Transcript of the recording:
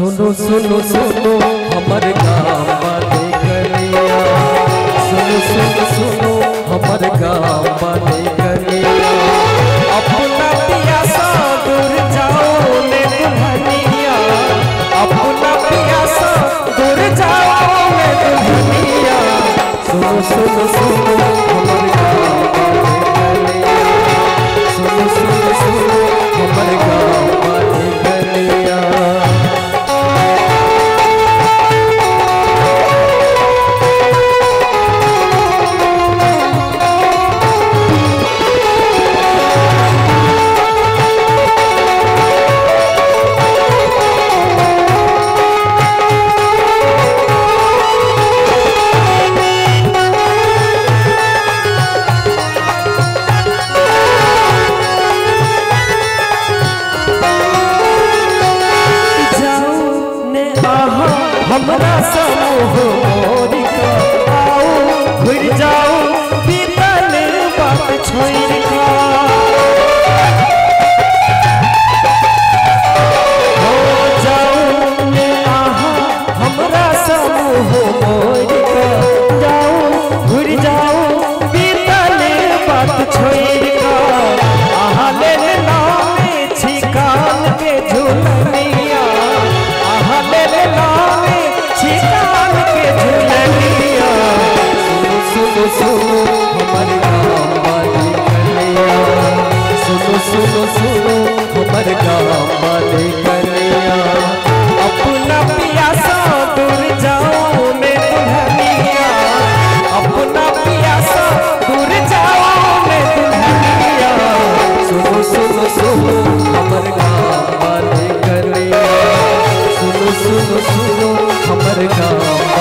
सुनो सुनो सुनो हमर गाँव वाले कन्हैया, सुनो सुनो सुनो हमर गाँव वाले कन्हैया, अपना पियासा दूर जाओ ले दुल्हनिया, अपना पियासा दूर जाओ ले दुल्हनिया। सुनो सुनो सुनो हमर गाँव वाले कन्हैया, सुनो सुनो सुनो हमर गाँव वाले कन्हैया। हमरा समूह मोर का आओ घुर जाओ बीतल बात छोड़ का, हो जाओ ने आहा हमरा समूह मोर का जाओ घुर जाओ बीतल बात छोड़ का। आहा ले नामे छिकान के झूलनिया, आहा ले नामे छिकान के झूलनिया। सुनो सुनो हमर गाँव वाले कन्हैया, सुनो सुनो सुनो हमर गाँव वाले कन्हैया, अपना पियासा दूर जाओ मैं दुल्हनिया, अपना पियासा दूर जाओ मैं दुल्हनिया। सुनो सुनो सुनो हमर गाँव वाले कन्हैया, सुनो सुनो सुनो हमर गाँव